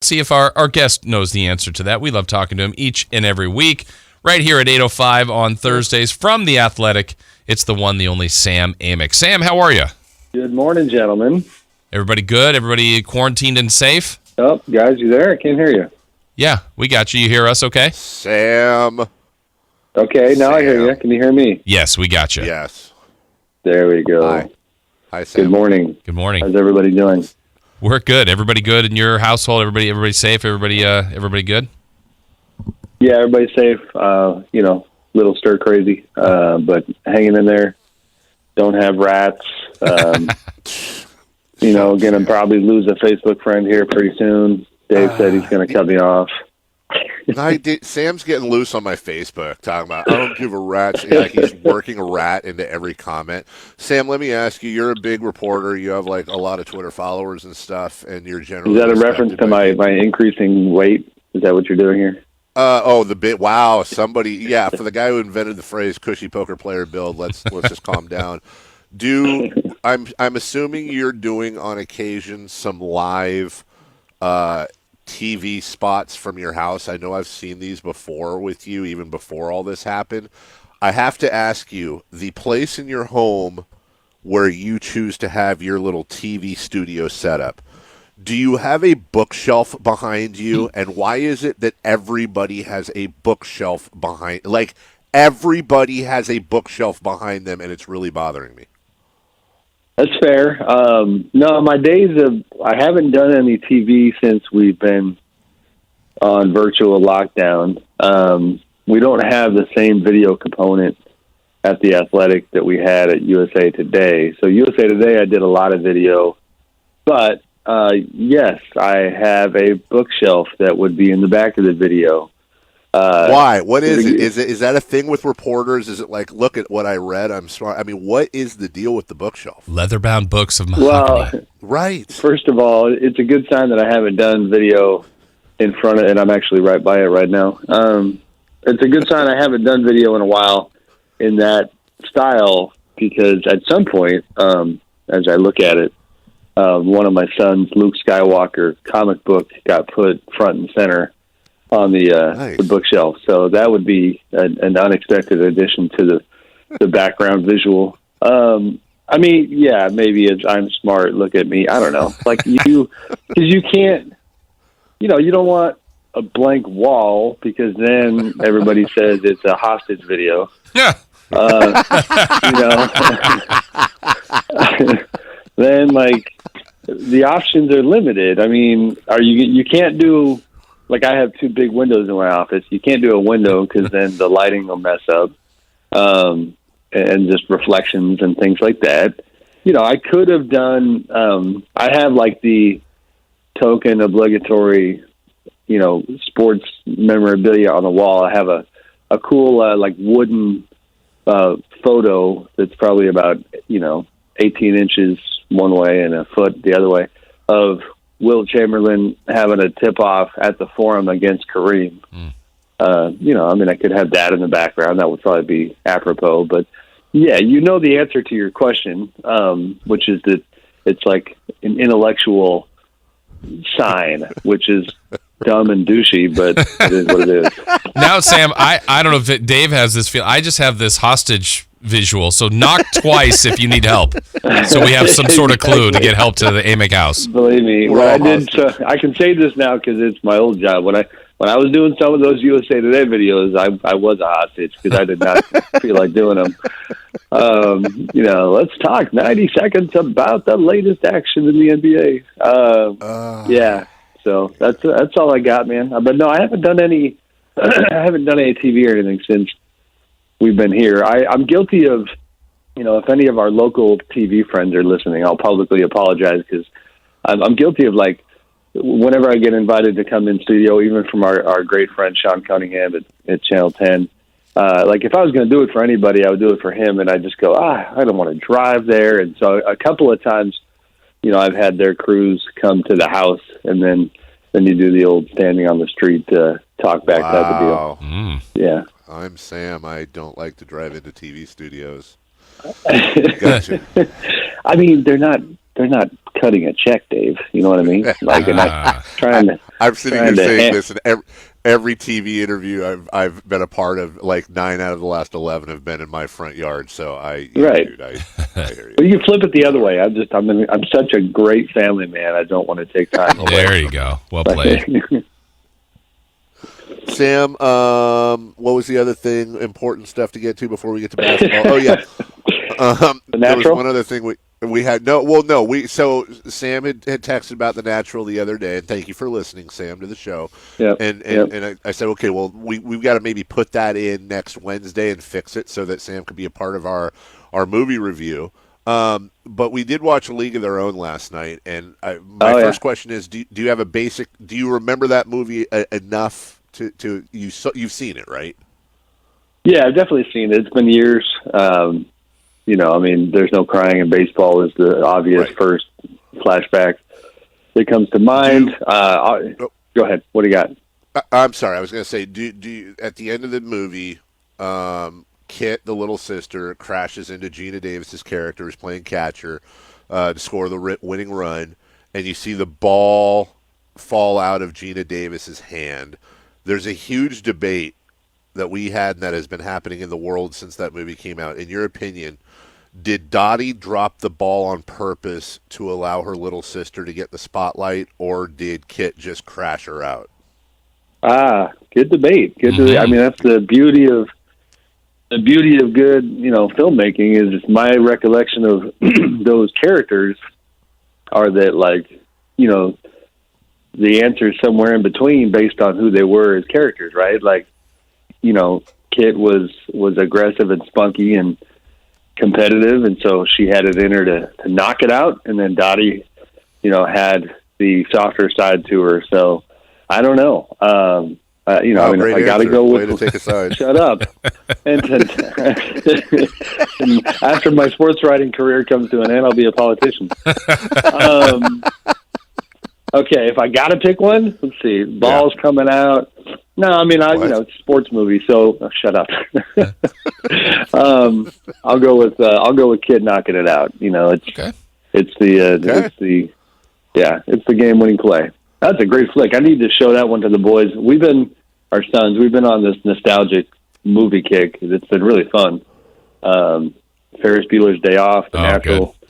See if our guest knows the answer to that. We love talking to him each and every week. Right here at 8:05 on Thursdays from The Athletic, it's the one, the only Sam Amick. Sam, how are you? Good morning, gentlemen. Everybody good? Everybody quarantined and safe? Oh, guys, you there? I can't hear you. Yeah, we got you. You hear us okay? Sam. Okay, now I hear you. Can you hear me? Yes, we got you. Yes. There we go. Hi, Sam. Good morning. Good morning. How's everybody doing? We're good. Everybody good in your household? Everybody safe? Everybody good? Yeah, everybody's safe. Little stir crazy, but hanging in there. Don't have rats. Gonna probably lose a Facebook friend here pretty soon. Dave said he's gonna cut me off. Sam's getting loose on my Facebook, talking about I don't give a rat's. Like he's working a rat into every comment. Sam, let me ask you: you're a big reporter. You have like a lot of Twitter followers and stuff, and you're generally. Is that a reference to my increasing weight? Is that what you're doing here? The bit. Wow, somebody. Yeah, for the guy who invented the phrase "cushy poker player build." Let's just calm down. I'm assuming you're doing on occasion some live TV spots from your house. I know I've seen these before with you, even before all this happened. I have to ask you, the place in your home where you choose to have your little TV studio setup, do you have a bookshelf behind you? And why is it that everybody has a bookshelf behind? Like, everybody has a bookshelf behind them, and it's really bothering me. That's fair. No, my days of I haven't done any TV since we've been on virtual lockdown. We don't have the same video component at The Athletic that we had at USA Today. So USA Today, I did a lot of video, but yes, I have a bookshelf that would be in the back of the video. Why? What is it? Is that a thing with reporters? Is it like, look at what I read, I'm smart? I mean, what is the deal with the bookshelf? Leather-bound books of mahogany. Well, right. First of all, it's a good sign that I haven't done video in front of it, and I'm actually right by it right now. It's a good sign I haven't done video in a while in that style, because at some point, as I look at it, one of my son's Luke Skywalker comic book got put front and center on the bookshelf. So that would be an unexpected addition to the background visual. Maybe I'm smart. Look at me. I don't know. Like because you can't, you don't want a blank wall, because then everybody says it's a hostage video. Yeah. Then like the options are limited. I mean, you can't do, like I have two big windows in my office. You can't do a window because then the lighting will mess up, and just reflections and things like that. I could have done. I have like the token obligatory, sports memorabilia on the wall. I have a cool like wooden photo that's probably about 18 inches one way and a foot the other way of Will Chamberlain having a tip-off at the Forum against Kareem. I could have that in the background. That would probably be apropos. But, yeah, the answer to your question, which is that it's like an intellectual sign, which is dumb and douchey, but it is what it is. Now, Sam, I don't know if Dave has this feel. I just have this hostage visual. So knock twice if you need help. So we have some sort of clue to get help to the Amick house. Believe me, I can say this now because it's my old job. When I was doing some of those USA Today videos, I was a hostage because I did not feel like doing them. Let's talk 90 seconds about the latest action in the NBA. Yeah. So that's all I got, man. But no, I haven't done any. I haven't done any TV or anything since we've been here. I'm guilty of, if any of our local TV friends are listening, I'll publicly apologize, because I'm guilty of, like, whenever I get invited to come in studio, even from our great friend Sean Cunningham at Channel 10, like if I was going to do it for anybody, I would do it for him, and I just go, I don't want to drive there. And so a couple of times, I've had their crews come to the house, and then you do the old standing on the street talk back type of deal. Mm. Yeah. I'm Sam. I don't like to drive into TV studios. Gotcha. I mean, they're not cutting a check, Dave. You know what I mean? Like, and I'm sitting here saying this in every TV interview I've been a part of. Like 9 out of the last 11 have been in my front yard. So I hear you. Well, you flip it the other way. I'm such a great family man. I don't want to take time away. There you go. Well played. Sam, what was the other thing, important stuff to get to before we get to basketball? Oh, yeah. There was one other thing we had. So Sam had texted about The Natural the other day, and thank you for listening, Sam, to the show. Yeah. And I said, okay, well, we've got to maybe put that in next Wednesday and fix it so that Sam could be a part of our movie review. But we did watch A League of Their Own last night, and my first question is, do you have do you remember that movie enough to you've seen it, right? Yeah, I've definitely seen it. It's been years. There's no crying in baseball is the obvious first flashback that comes to mind. Go ahead. What do you got? I'm sorry. I was going to say, do you, at the end of the movie, Kit, the little sister, crashes into Gina Davis's character, who's playing catcher, to score the winning run, and you see the ball fall out of Gina Davis's hand. There's a huge debate that we had and that has been happening in the world since that movie came out. In your opinion, did Dottie drop the ball on purpose to allow her little sister to get the spotlight, or did Kit just crash her out? Good debate. Good debate. I mean, that's the beauty of good, filmmaking is my recollection of those characters are that, like, the answer is somewhere in between based on who they were as characters, right? Like, Kit was aggressive and spunky and competitive, and so she had it in her to knock it out, and then Dottie, had the softer side to her. So I don't know. I got to go with. Way to take a side. Shut up. And after my sports writing career comes to an end, I'll be a politician. Okay, if I got to pick one, let's see. Ball's coming out. No, I mean, it's a sports movie, so shut up. I'll go with Kid knocking it out. It's the game-winning play. That's a great flick. I need to show that one to the boys. Our sons, we've been on this nostalgic movie kick. It's been really fun. Ferris Bueller's Day Off, The Natural. Good.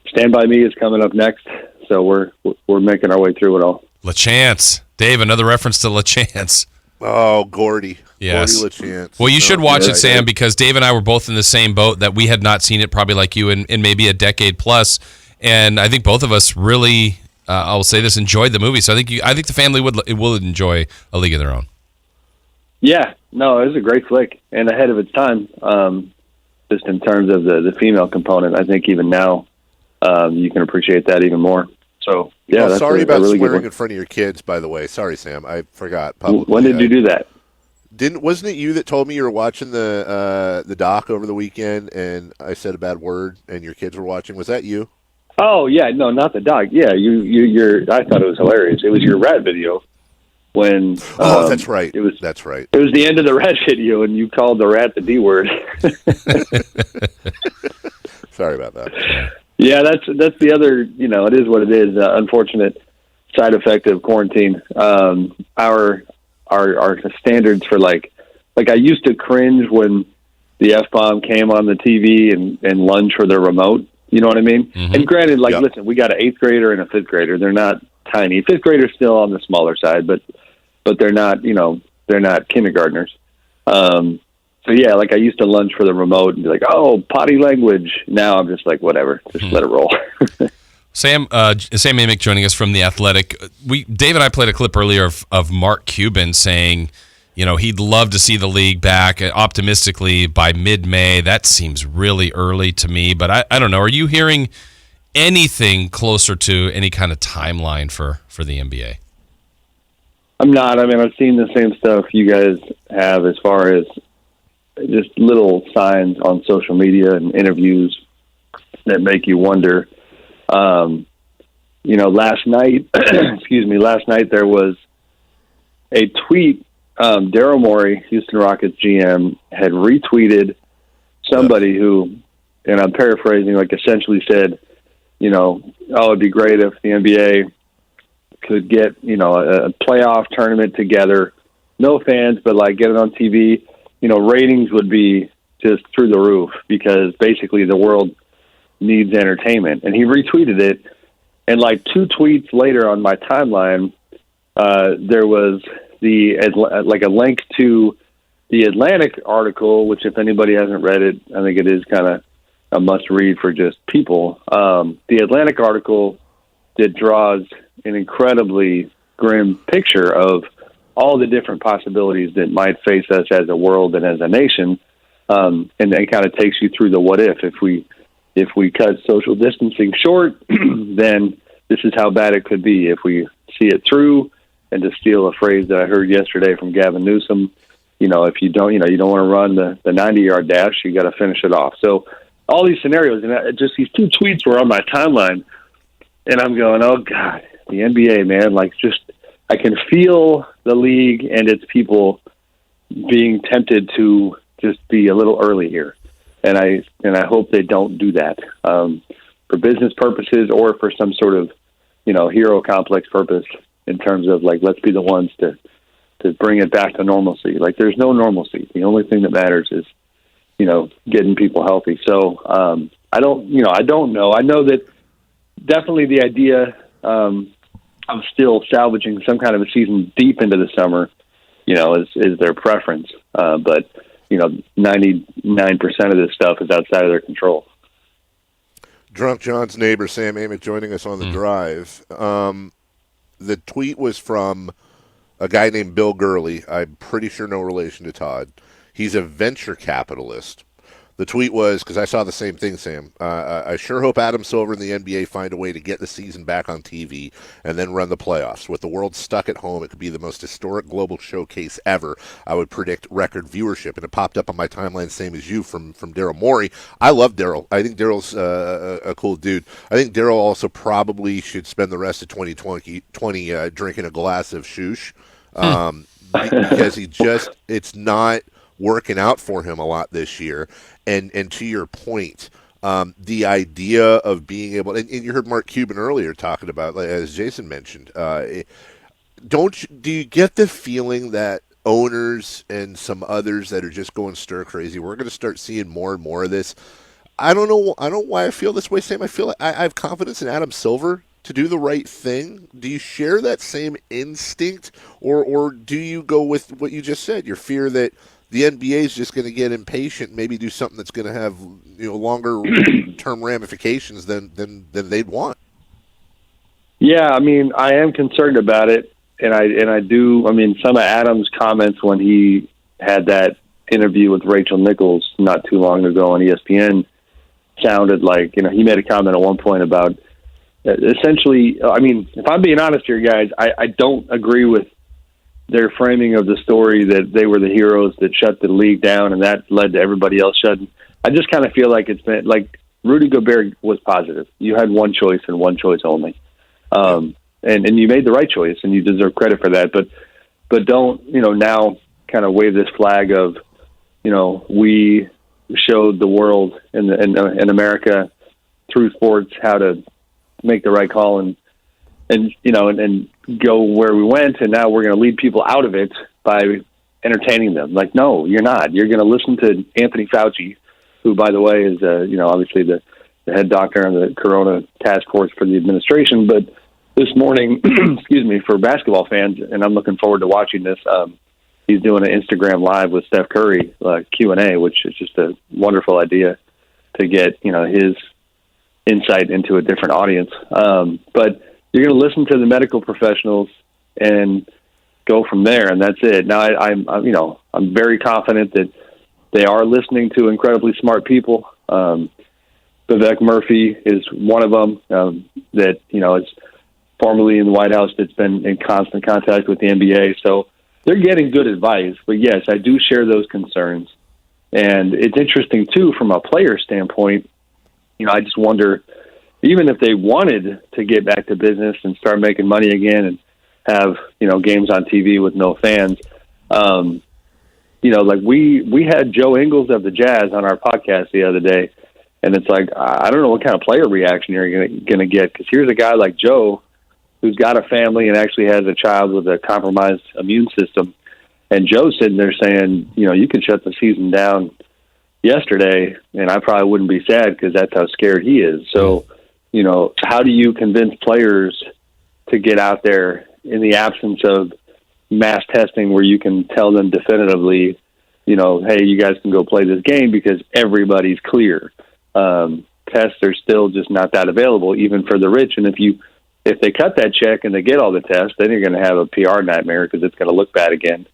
Stand By Me is coming up next, so we're making our way through it all. LaChance. Dave, another reference to LaChance. Oh, Gordy. Yes. Gordy LaChance. Well, you should watch it, Sam, because Dave and I were both in the same boat that we had not seen it probably like you in maybe a decade plus. And I think both of us really, I will say this, enjoyed the movie. So I think the family will enjoy A League of Their Own. Yeah. No, it was a great flick and ahead of its time. Just in terms of the female component, I think even now you can appreciate that even more. So, yeah. Well, sorry about really swearing in front of your kids, by the way. Sorry, Sam. I forgot. Publicly. When did you do that? Wasn't it you that told me you were watching the doc over the weekend, and I said a bad word, and your kids were watching? Was that you? Oh yeah, no, not the doc. Yeah, you're. I thought it was hilarious. It was your rat video when. That's right. That's right. It was the end of the rat video, and you called the rat the D word. Sorry about that. Yeah, that's the other. It is what it is. Unfortunate side effect of quarantine. Our standards for like I used to cringe when the F-bomb came on the TV and lunge for their remote. You know what I mean? Mm-hmm. And granted, listen, we got an 8th grader and a 5th grader. They're not tiny. 5th graders still on the smaller side, but they're not. They're not kindergartners. So yeah, I used to lunge for the remote and be like, "Oh, potty language." Now I'm just like, whatever, just let it roll. Sam Amick joining us from The Athletic. Dave and I played a clip earlier of Mark Cuban saying, he'd love to see the league back optimistically by mid-May. That seems really early to me, but I don't know. Are you hearing anything closer to any kind of timeline for the NBA? I'm not. I mean, I've seen the same stuff you guys have as far as just little signs on social media and interviews that make you wonder. Last night, last night there was a tweet. Daryl Morey, Houston Rockets GM, had retweeted somebody who, and I'm paraphrasing, essentially said, it'd be great if the NBA could get, a playoff tournament together, no fans, but like get it on TV, ratings would be just through the roof because basically the world needs entertainment. And he retweeted it. And like 2 tweets later on my timeline, there was a link to the Atlantic article, which if anybody hasn't read it, I think it is kind of a must read for just people. The Atlantic article that draws an incredibly grim picture of all the different possibilities that might face us as a world and as a nation. And it kind of takes you through the what if we cut social distancing short, then this is how bad it could be. If we see it through, and to steal a phrase that I heard yesterday from Gavin Newsom, if you don't want to run the 90-yard dash, you got to finish it off. So all these scenarios, and just these 2 tweets were on my timeline, and I'm going, oh God, the NBA, man, I can feel the league and its people being tempted to just be a little early here. And I hope they don't do that for business purposes or for some sort of, hero complex purpose in terms of let's be the ones to bring it back to normalcy. There's no normalcy. The only thing that matters is, getting people healthy. So I don't know. I know that definitely the idea of still salvaging some kind of a season deep into the summer, is their preference. But 99% of this stuff is outside of their control. Drunk John's neighbor, Sam Amick, joining us on the drive. The tweet was from a guy named Bill Gurley. I'm pretty sure no relation to Todd. He's a venture capitalist. The tweet was, because I saw the same thing, Sam, I sure hope Adam Silver and the NBA find a way to get the season back on TV and then run the playoffs. With the world stuck at home, it could be the most historic global showcase ever. I would predict record viewership. And it popped up on my timeline, same as you, from Daryl Morey. I love Daryl. I think Daryl's a cool dude. I think Daryl also probably should spend the rest of 2020 drinking a glass of shoosh because it's not working out for him a lot this year. And to your point, the idea of being able, and you heard Mark Cuban earlier talking about, as Jason mentioned, do you get the feeling that owners and some others that are just going stir crazy, we're going to start seeing more and more of this? I don't know why I feel this way, Sam. I feel like I have confidence in Adam Silver to do the right thing. Do you share that same instinct, or do you go with what you just said, your fear that the NBA is just going to get impatient, maybe do something that's going to have longer term ramifications than they'd want? Yeah, I mean, I am concerned about it, and I do. I mean, some of Adam's comments when he had that interview with Rachel Nichols not too long ago on ESPN sounded like, he made a comment at one point about essentially. I mean, if I'm being honest here, guys, I don't agree with their framing of the story that they were the heroes that shut the league down and that led to everybody else shutting. I just kind of feel like it's been like Rudy Gobert was positive. You had one choice and one choice only. And you made the right choice and you deserve credit for that. But don't, now kind of wave this flag of, we showed the world in America through sports how to make the right call and go where we went, and now we're going to lead people out of it by entertaining them. Like, no, you're not. You're going to listen to Anthony Fauci, who, by the way, is obviously the head doctor on the Corona task force for the administration. But this morning, excuse me, for basketball fans, and I'm looking forward to watching this. He's doing an Instagram live with Steph Curry Q&A, which is just a wonderful idea to get his insight into a different audience. But you're going to listen to the medical professionals and go from there, and that's it. Now, I'm very confident that they are listening to incredibly smart people. Vivek Murphy is one of them that is formerly in the White House that's been in constant contact with the NBA. So they're getting good advice. But yes, I do share those concerns, and it's interesting too from a player standpoint. I just wonder, even if they wanted to get back to business and start making money again and have, games on TV with no fans, like we had Joe Ingles of the Jazz on our podcast the other day, And it's like, I don't know what kind of player reaction you're going to get, because here's a guy like Joe who's got a family and actually has a child with a compromised immune system. And Joe's sitting there saying, you could shut the season down yesterday, and I probably wouldn't be sad because that's how scared he is. So, how do you convince players to get out there in the absence of mass testing where you can tell them definitively, hey, you guys can go play this game because everybody's clear? Tests are still just not that available, even for the rich. And if they cut that check and they get all the tests, then you're going to have a PR nightmare because it's going to look bad again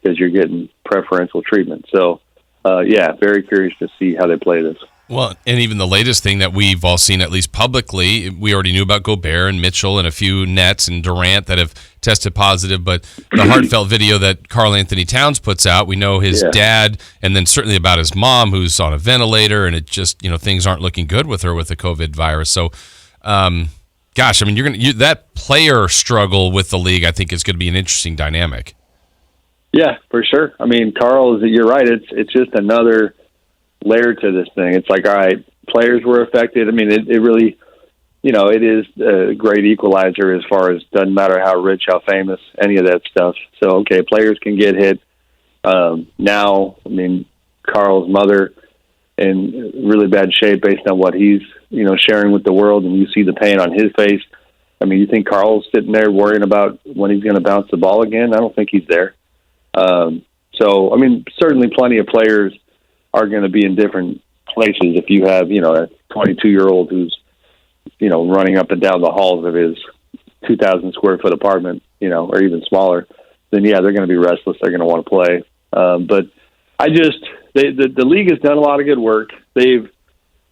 because you're getting preferential treatment. So, very curious to see how they play this. Well, and even the latest thing that we've all seen, at least publicly, we already knew about Gobert and Mitchell and a few Nets and Durant that have tested positive, but the heartfelt video that Karl Anthony Towns puts out, we know his dad, and then certainly about his mom who's on a ventilator, and it just, things aren't looking good with her with the COVID virus. So, gosh, I mean, that player struggle with the league, I think, is going to be an interesting dynamic. Yeah, for sure. I mean, Carl, you're right. It's just another layer to this thing. It's like, all right, players were affected. I mean, it really, it is a great equalizer as far as doesn't matter how rich, how famous, any of that stuff. So, okay, players can get hit. Now, I mean, Carl's mother in really bad shape based on what he's, sharing with the world, and you see the pain on his face. I mean, you think Carl's sitting there worrying about when he's going to bounce the ball again? I don't think he's there. So, I mean, certainly plenty of players are going to be in different places. If you have, a 22-year-old who's, running up and down the halls of his 2,000 square foot apartment, or even smaller, then they're going to be restless. They're going to want to play. But the league has done a lot of good work. They've,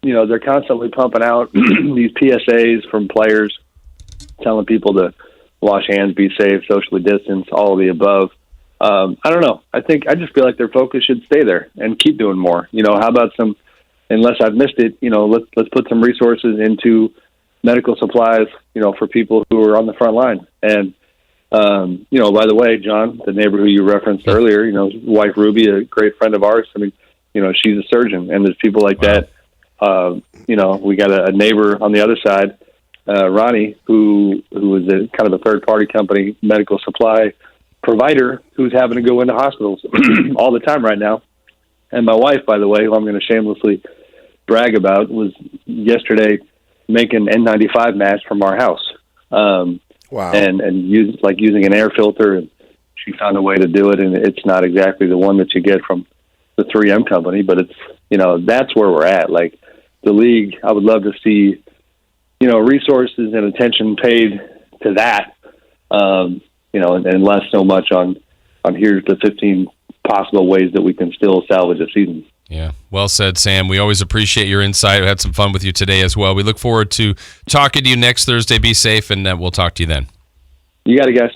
they're constantly pumping out these PSAs from players, telling people to wash hands, be safe, socially distance, all of the above. I don't know. I just feel like their focus should stay there and keep doing more. How about unless I've missed it, let's put some resources into medical supplies, for people who are on the front line. And, by the way, John, the neighbor who you referenced earlier, his wife Ruby, a great friend of ours. I mean, she's a surgeon, and there's people like that. We got a neighbor on the other side, Ronnie, who is a kind of a third party company, medical supply provider, who's having to go into hospitals all the time right now. And my wife, by the way, who I'm going to shamelessly brag about, was yesterday making N95 masks from our house. Wow. And using an air filter, and she found a way to do it. And it's not exactly the one that you get from the 3M company, but it's, that's where we're at. Like the league, I would love to see, resources and attention paid to that. And less so much on here's the 15 possible ways that we can still salvage a season. Yeah, well said, Sam. We always appreciate your insight. We had some fun with you today as well. We look forward to talking to you next Thursday. Be safe, and we'll talk to you then. You got it, guys.